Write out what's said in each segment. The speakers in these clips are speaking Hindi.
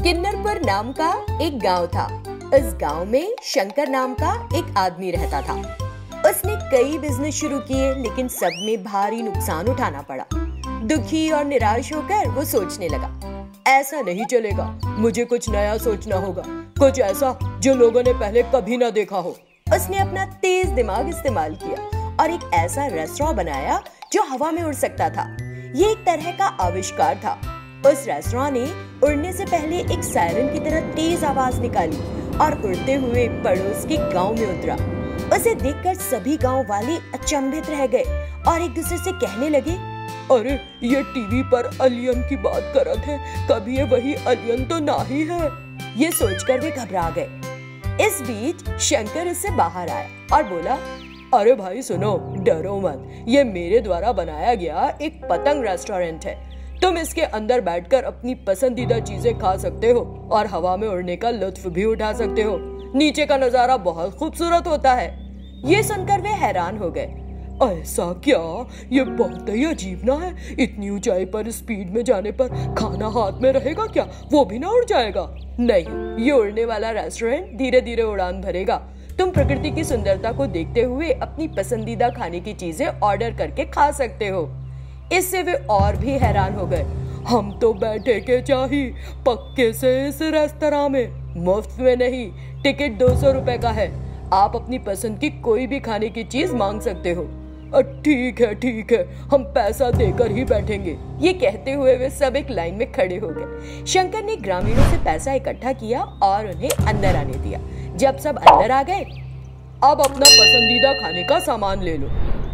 किन्नरपुर नाम का एक गांव था। इस गांव में शंकर नाम का एक आदमी रहता था। उसने कई बिजनेस शुरू किए, लेकिन सब में भारी नुकसान उठाना पड़ा। दुखी और निराश होकर वो सोचने लगा, ऐसा नहीं चलेगा, मुझे कुछ नया सोचना होगा, कुछ ऐसा जो लोगों ने पहले कभी ना देखा हो। उसने अपना तेज दिमाग इस्तेमाल किया और एक ऐसा रेस्टोरेंट बनाया जो हवा में उड़ सकता था। ये एक तरह का आविष्कार था। उस रेस्टोरेंट ने उड़ने से पहले एक सायरन की तरह तेज आवाज निकाली और उड़ते हुए पड़ोस के गांव में उतरा। उसे देखकर सभी गांव वाले अचंभित रह गए और एक दूसरे से कहने लगे, अरे ये टीवी पर अलियन की बात करत है, कभी ये वही अलियन तो ना ही है। ये सोचकर वे घबरा गए। इस बीच शंकर उससे बाहर आया और बोला, अरे भाई सुनो, डरो मत, ये मेरे द्वारा बनाया गया एक पतंग रेस्टोरेंट है। तुम इसके अंदर बैठकर अपनी पसंदीदा चीजें खा सकते हो और हवा में उड़ने का लुत्फ भी उठा सकते हो। नीचे का नजारा बहुत खूबसूरत होता है। ये सुनकर वे हैरान हो गए। ऐसा क्या? ये बहुत ही अजीब ना है। इतनी ऊंचाई पर स्पीड में जाने पर खाना हाथ में रहेगा क्या? वो भी ना उड़ जाएगा? नहीं, ये उड़ने वाला रेस्टोरेंट धीरे धीरे उड़ान भरेगा। तुम प्रकृति की सुंदरता को देखते हुए अपनी पसंदीदा खाने की चीजें ऑर्डर करके खा सकते हो। इससे वे और भी हैरान हो गए। हम तो बैठे के चाही पक्के से इस रेस्तरां में, मुफ्त में नहीं, टिकट 200 रुपए का है। आप अपनी पसंद की कोई भी खाने की चीज मांग सकते हो। ठीक है, हम पैसा देकर ही बैठेंगे। ये कहते हुए वे सब एक लाइन में खड़े हो गए। शंकर ने ग्रामीणों से पैसा इकट्ठा किया और उन्हें अंदर आने दिया। जब सब अंदर आ गए, अब अपना पसंदीदा खाने का सामान ले लो।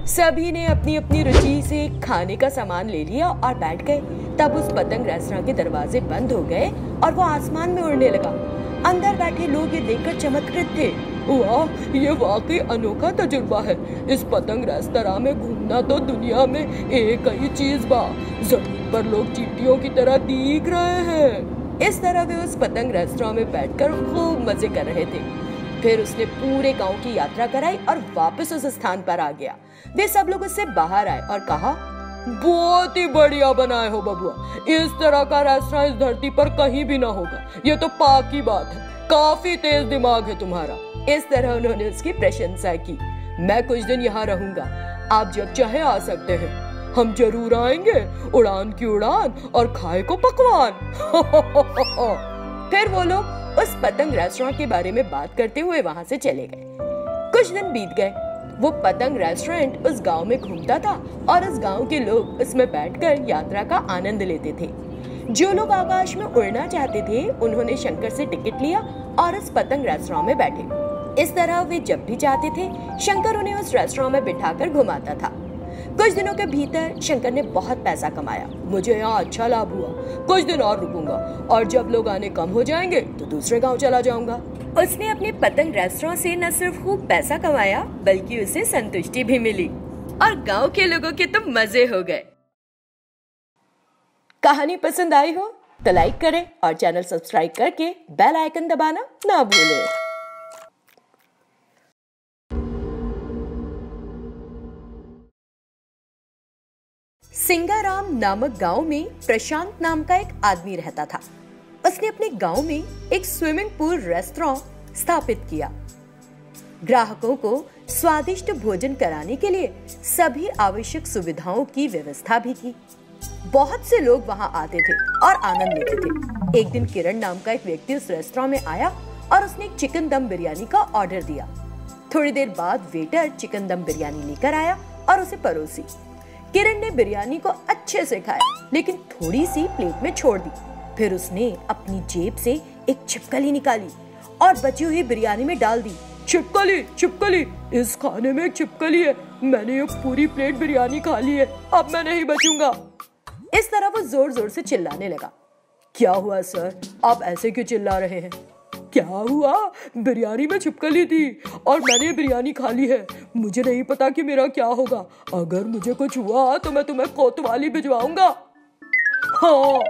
सभी ने अपनी अपनी रुचि से खाने का सामान ले लिया और बैठ गए। तब उस पतंग रेस्तरां के दरवाजे बंद हो गए और वो आसमान में उड़ने लगा। अंदर बैठे लोग ये देखकर चमत्कृत थे। वाह, ये वाकई अनोखा तजुर्बा है। इस पतंग रेस्तरां में घूमना तो दुनिया में एक ही चीज बा। जमीन पर लोग चींटियों की तरह दिख रहे हैं। इस तरह वे उस पतंग रेस्तरां में बैठकर खूब मजे कर रहे थे। फिर उसने पूरे गांव की यात्रा कराई और वापस उस स्थान पर आ गया। वे सब लोग उससे बाहर आए और कहा, बहुत ही बढ़िया बनाए हो बबुआ। इस तरह का रेस्तरां इस धरती पर कहीं भी ना होगा। ये तो पाक की बात है। काफी तेज दिमाग है तुम्हारा। इस तरह उन्होंने उसकी प्रशंसा की। मैं कुछ दिन यहाँ रहूंगा, आप जब चाहे आ सकते हैं। हम जरूर आएंगे। उड़ान की उड़ान और खाए को पकवान। फिर वो लोग उस पतंग रेस्टोरेंट के बारे में बात करते हुए वहां से चले गए। कुछ दिन बीत गए। वो पतंग रेस्टोरेंट उस गांव में घूमता था और उस गांव के लोग उसमें बैठकर यात्रा का आनंद लेते थे। जो लोग आकाश में उड़ना चाहते थे, उन्होंने शंकर से टिकट लिया और उस पतंग रेस्टोरेंट में बैठे। इस तरह वे जब भी चाहते थे, शंकर उन्हें उस रेस्टोरेंट में बिठाकर घुमाता था। कुछ दिनों के भीतर शंकर ने बहुत पैसा कमाया। मुझे यहाँ अच्छा लाभ हुआ। कुछ दिन और रुकूंगा और जब लोग आने कम हो जाएंगे तो दूसरे गांव चला जाऊंगा। उसने अपने पतंग रेस्टोरेंट से न सिर्फ खूब पैसा कमाया, बल्कि उसे संतुष्टि भी मिली और गांव के लोगों के तो मजे हो गए। कहानी पसंद आई हो तो लाइक करें और चैनल सब्सक्राइब करके बेल आइकन दबाना ना भूलें। सिंगाराम नामक गांव में प्रशांत नाम का एक आदमी रहता था। उसने अपने गांव में एक स्विमिंग पूल रेस्टोरेंट स्थापित किया। ग्राहकों को स्वादिष्ट भोजन कराने के लिए सभी आवश्यक सुविधाओं की व्यवस्था भी की। बहुत से लोग वहां आते थे और आनंद लेते थे। एक दिन किरण नाम का एक व्यक्ति उस रेस्टोरेंट में आया और उसने एक चिकन दम बिरयानी का ऑर्डर दिया। थोड़ी देर बाद वेटर चिकन दम बिरयानी लेकर आया और उसे परोसी। किरण ने बिरयानी को अच्छे से खाया, लेकिन थोड़ी सी प्लेट में छोड़ दी। फिर उसने अपनी जेब से एक छिपकली निकाली और बची हुई बिरयानी में डाल दी। छिपकली, इस खाने में एक छिपकली है। मैंने ये पूरी प्लेट बिरयानी खा ली है, अब मैं नहीं बचूंगा। इस तरह वो जोर जोर से चिल्लाने लगा। क्या हुआ सर, आप ऐसे क्यों चिल्ला रहे हैं? क्या हुआ? बिरयानी में छिपकली थी और मैंने बिरयानी खा ली है। मुझे नहीं पता कि मेरा क्या होगा। अगर मुझे कुछ हुआ तो मैं तुम्हें कोतवाली भिजवाऊंगा। हाँ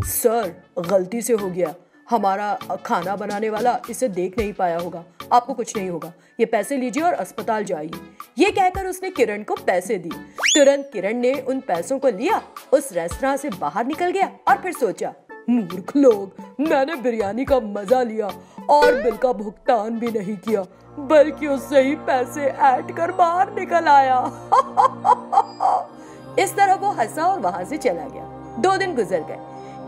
सर, गलती से हो गया। हमारा खाना बनाने वाला इसे देख नहीं पाया होगा। आपको कुछ नहीं होगा। ये पैसे लीजिए और अस्पताल जाइए। ये कहकर उसने किरण को पैसे दिए। तुरंत किरण ने उन पैसों को लिया, उस रेस्तरां से बाहर निकल गया और फिर सोचा, मूर्ख लोग, मैंने बिरयानी का मजा लिया और बिल का भुगतान भी नहीं किया, बल्कि उससे ही पैसे ऐड कर बाहर निकल आया। इस तरह वो हंसा और वहां से चला गया। 2 दिन गुजर गए।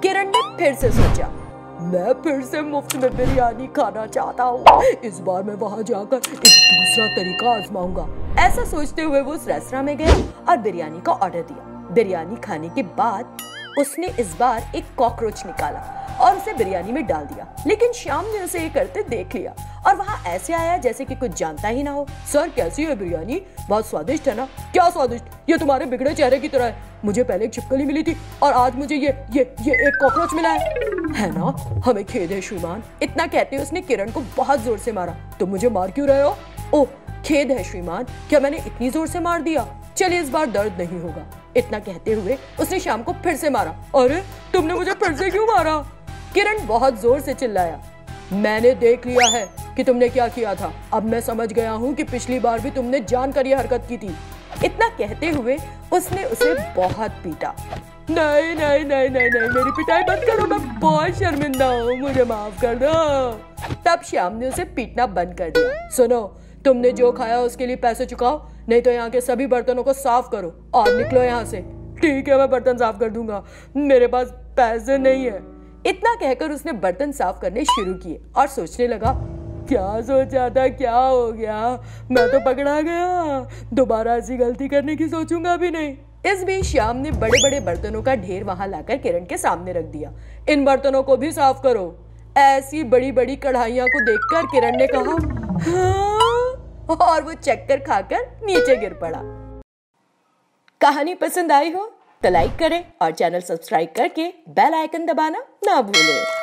किरण ने फिर से सोचा, मैं फिर से मुफ्त में बिरयानी खाना चाहता हूँ। इस बार मैं वहां जाकर एक दूसरा तरीका आजमाऊंगा। ऐसा सोचते हुए वो उस रेस्तरां में गया और बिरयानी का ऑर्डर दिया। बिरयानी खाने के बाद उसने इस बार एक कॉकरोच निकाला और उसे बिरयानी में डाल दिया, लेकिन श्याम ने उसे ये करते देख लिया और वहाँ ऐसे आया जैसे कि कुछ जानता ही ना हो। सर, कैसी है बिरयानी? बहुत स्वादिष्ट है ना? क्या स्वादिष्ट? ये तुम्हारे बिगड़े चेहरे की तरह है। मुझे पहले एक छिपकली मिली थी और आज मुझे ये एक कॉकरोच मिला है ना? हमें खेद है श्रीमान। इतना कहते उसने किरण को बहुत जोर से मारा। तुम मुझे मार क्यों रहे हो? ओह, खेद है श्रीमान, क्या मैंने इतनी जोर से मार दिया? चलिए, इस बार दर्द नहीं होगा। इतना कहते हुए उसने श्याम को फिर से मारा। अरे, तुमने मुझे फिर से क्यों मारा? किरण बहुत जोर से चिल्लाया। मैंने देख लिया है कि तुमने क्या किया था। अब मैं समझ गया हूँ कि पिछली बार भी तुमने जानकर यह हरकत की थी। इतना कहते हुए उसने उसे बहुत पीटा। नहीं नहीं नहीं नहीं नहीं, मेरी पिटाई बंद करो, मैं बहुत शर्मिंदा हूँ, मुझे माफ कर दो। तब श्याम ने उसे पीटना बंद कर दिया। सुनो, तुमने जो खाया उसके लिए पैसे चुकाओ, नहीं तो यहाँ के सभी बर्तनों को साफ करो और निकलो यहाँ से। ठीक है, मैं बर्तन साफ कर दूंगा, मेरे पास पैसे नहीं है। इतना कहकर उसने बर्तन साफ करने शुरू किए और सोचने लगा, क्या सोचा था, क्या हो गया, मैं तो पकड़ा गया, दोबारा ऐसी गलती करने की सोचूंगा भी नहीं। इस बीच श्याम ने बड़े बड़े बर्तनों का ढेर वहां लाकर किरण के सामने रख दिया। इन बर्तनों को भी साफ करो। ऐसी बड़ी बड़ी कढ़ाइयां को देखकर किरण ने कहा, हाँ, और वो चक्कर खाकर नीचे गिर पड़ा। कहानी पसंद आई हो तो लाइक करें और चैनल सब्सक्राइब करके बेल आइकन दबाना ना भूलें।